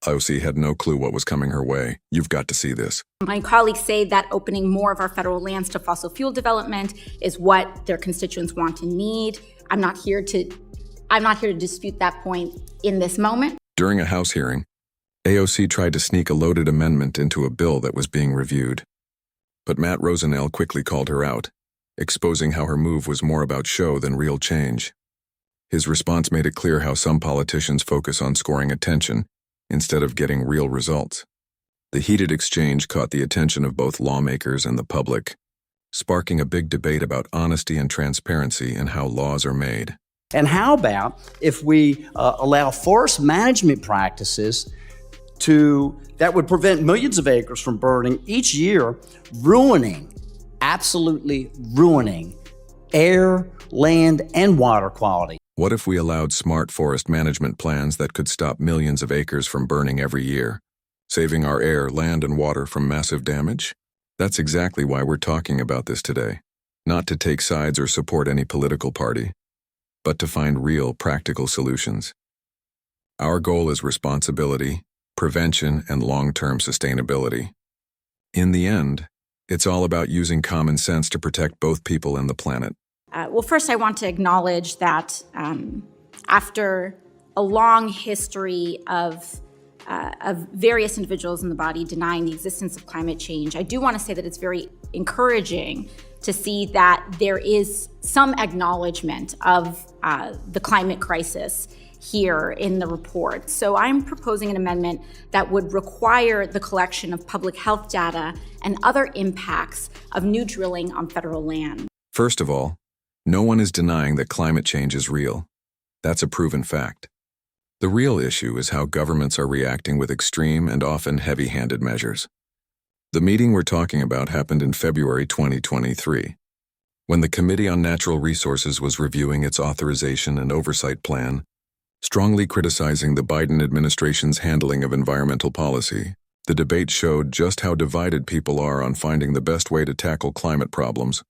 AOC had no clue what was coming her way. You've got to see this. My colleagues say that opening more of our federal lands to fossil fuel development is what their constituents want and need. I'm not here to dispute that point in this moment. During a House hearing, AOC tried to sneak a loaded amendment into a bill that was being reviewed. But Matt Rosennell quickly called her out, exposing how her move was more about show than real change. His response made it clear how some politicians focus on scoring attention instead of getting real results. The heated exchange caught the attention of both lawmakers and the public, sparking a big debate about honesty and transparency in how laws are made. And how about if we allow forest management practices that would prevent millions of acres from burning each year, absolutely ruining air, land, and water quality. What if we allowed smart forest management plans that could stop millions of acres from burning every year, saving our air, land, and water from massive damage? That's exactly why we're talking about this today. Not to take sides or support any political party, but to find real, practical solutions. Our goal is responsibility, prevention, and long-term sustainability. In the end, it's all about using common sense to protect both people and the planet. Well, first, I want to acknowledge that after a long history of various individuals in the body denying the existence of climate change, I do want to say that it's very encouraging to see that there is some acknowledgement of the climate crisis here in the report. So I'm proposing an amendment that would require the collection of public health data and other impacts of new drilling on federal land. First of all, no one is denying that climate change is real. That's a proven fact. The real issue is how governments are reacting with extreme and often heavy-handed measures. The meeting we're talking about happened in February 2023, when the Committee on Natural Resources was reviewing its authorization and oversight plan, strongly criticizing the Biden administration's handling of environmental policy. The debate showed just how divided people are on finding the best way to tackle climate problems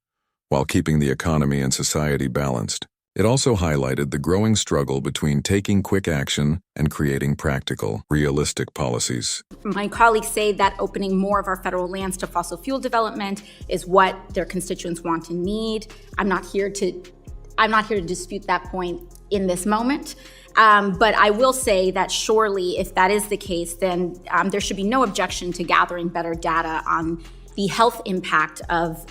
while keeping the economy and society balanced. It also highlighted the growing struggle between taking quick action and creating practical, realistic policies. My colleagues say that opening more of our federal lands to fossil fuel development is what their constituents want and need. I'm not here to dispute that point in this moment. But I will say that surely, if that is the case, then there should be no objection to gathering better data on the health impact of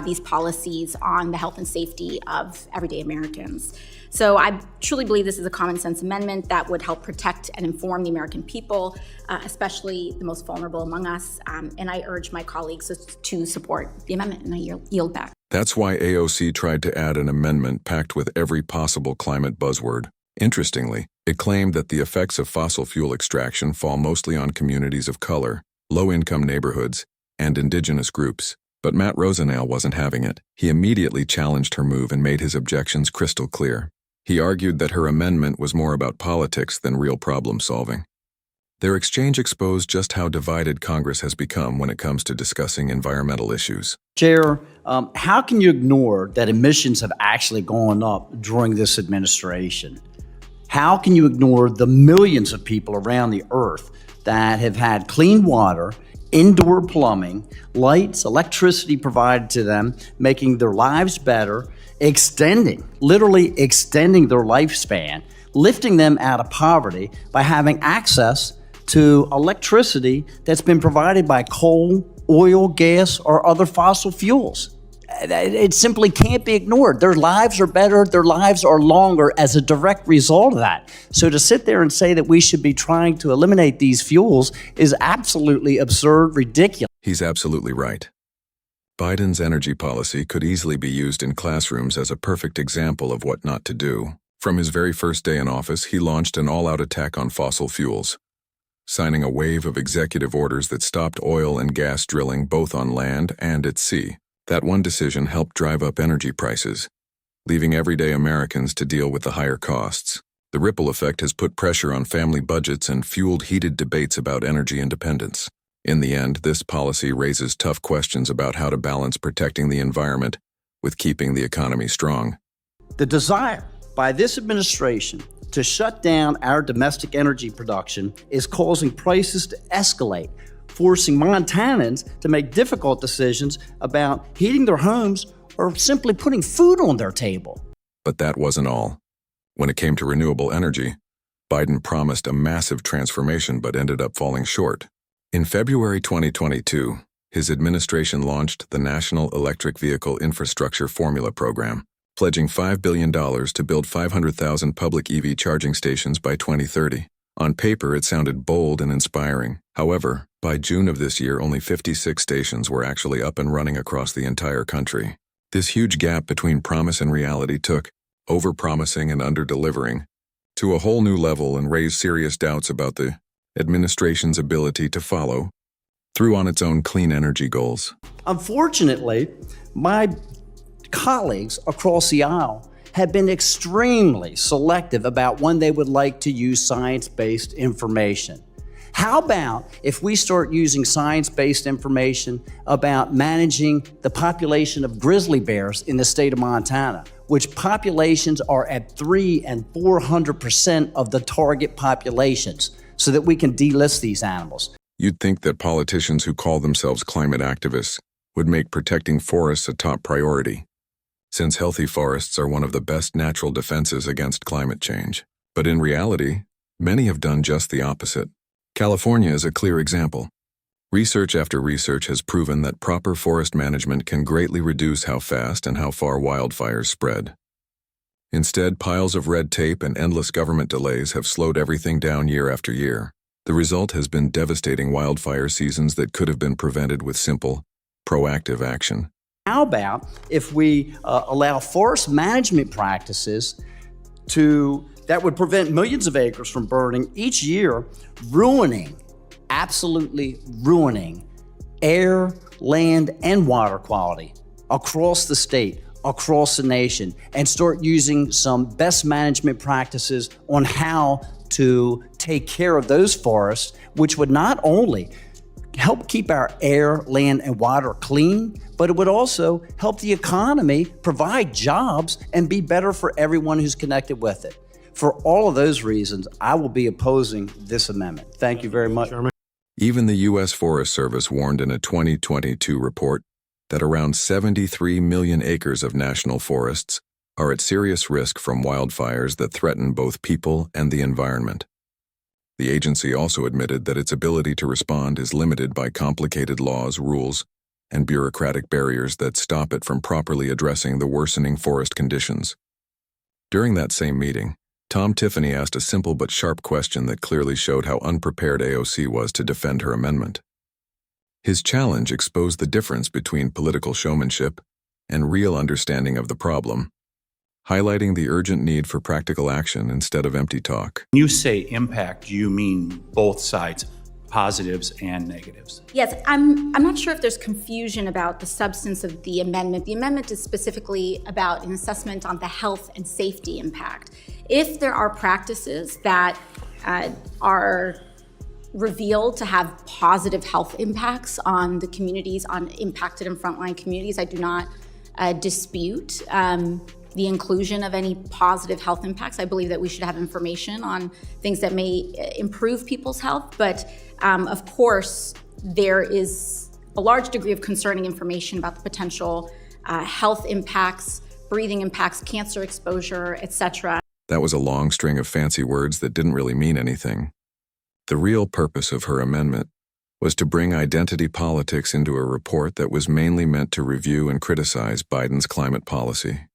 these policies on the health and safety of everyday Americans. So I truly believe this is a common sense amendment that would help protect and inform the American people, especially the most vulnerable among us. And I urge my colleagues to support the amendment, and I yield back. That's why AOC tried to add an amendment packed with every possible climate buzzword. Interestingly, it claimed that the effects of fossil fuel extraction fall mostly on communities of color, low-income neighborhoods, and indigenous groups. But Matt Rosennell wasn't having it. He immediately challenged her move and made his objections crystal clear. He argued that her amendment was more about politics than real problem solving. Their exchange exposed just how divided Congress has become when it comes to discussing environmental issues. Chair, how can you ignore that emissions have actually gone up during this administration? How can you ignore the millions of people around the earth that have had clean water, indoor plumbing, lights, electricity provided to them, making their lives better, literally extending their lifespan, lifting them out of poverty by having access to electricity that's been provided by coal, oil, gas, or other fossil fuels? It simply can't be ignored. Their lives are better, their lives are longer as a direct result of that. So to sit there and say that we should be trying to eliminate these fuels is absolutely absurd, ridiculous. He's absolutely right. Biden's energy policy could easily be used in classrooms as a perfect example of what not to do. From his very first day in office, he launched an all-out attack on fossil fuels, signing a wave of executive orders that stopped oil and gas drilling both on land and at sea. That one decision helped drive up energy prices, leaving everyday Americans to deal with the higher costs. The ripple effect has put pressure on family budgets and fueled heated debates about energy independence. In the end, this policy raises tough questions about how to balance protecting the environment with keeping the economy strong. The desire by this administration to shut down our domestic energy production is causing prices to escalate, forcing Montanans to make difficult decisions about heating their homes or simply putting food on their table. But that wasn't all. When it came to renewable energy, Biden promised a massive transformation but ended up falling short. In February 2022, his administration launched the National Electric Vehicle Infrastructure Formula Program, pledging $5 billion to build 500,000 public EV charging stations by 2030. On paper, it sounded bold and inspiring. However, by June of this year, only 56 stations were actually up and running across the entire country. This huge gap between promise and reality took over-promising and under-delivering to a whole new level and raised serious doubts about the administration's ability to follow through on its own clean energy goals. Unfortunately, my colleagues across the aisle have been extremely selective about when they would like to use science-based information. How about if we start using science-based information about managing the population of grizzly bears in the state of Montana, which populations are at 300% and 400% of the target populations, so that we can delist these animals. You'd think that politicians who call themselves climate activists would make protecting forests a top priority, since healthy forests are one of the best natural defenses against climate change. But in reality, many have done just the opposite. California is a clear example. Research after research has proven that proper forest management can greatly reduce how fast and how far wildfires spread. Instead, piles of red tape and endless government delays have slowed everything down year after year. The result has been devastating wildfire seasons that could have been prevented with simple, proactive action. How about if we allow forest management practices that would prevent millions of acres from burning each year, absolutely ruining air, land, and water quality across the state, across the nation, and start using some best management practices on how to take care of those forests, which would not only help keep our air, land, and water clean, but it would also help the economy, provide jobs, and be better for everyone who's connected with it. For all of those reasons, I will be opposing this amendment. Thank you very much. Even the U.S. Forest Service warned in a 2022 report that around 73 million acres of national forests are at serious risk from wildfires that threaten both people and the environment. The agency also admitted that its ability to respond is limited by complicated laws, rules, and bureaucratic barriers that stop it from properly addressing the worsening forest conditions. During that same meeting, Tom Tiffany asked a simple but sharp question that clearly showed how unprepared AOC was to defend her amendment. His challenge exposed the difference between political showmanship and real understanding of the problem, highlighting the urgent need for practical action instead of empty talk. When you say impact, you mean both sides, positives and negatives. Yes, I'm not sure if there's confusion about the substance of the amendment. The amendment is specifically about an assessment on the health and safety impact. If there are practices that are revealed to have positive health impacts on the communities, on impacted and frontline communities, I do not dispute the inclusion of any positive health impacts. I believe that we should have information on things that may improve people's health, but of course, there is a large degree of concerning information about the potential health impacts, breathing impacts, cancer exposure, etc. That was a long string of fancy words that didn't really mean anything. The real purpose of her amendment was to bring identity politics into a report that was mainly meant to review and criticize Biden's climate policy.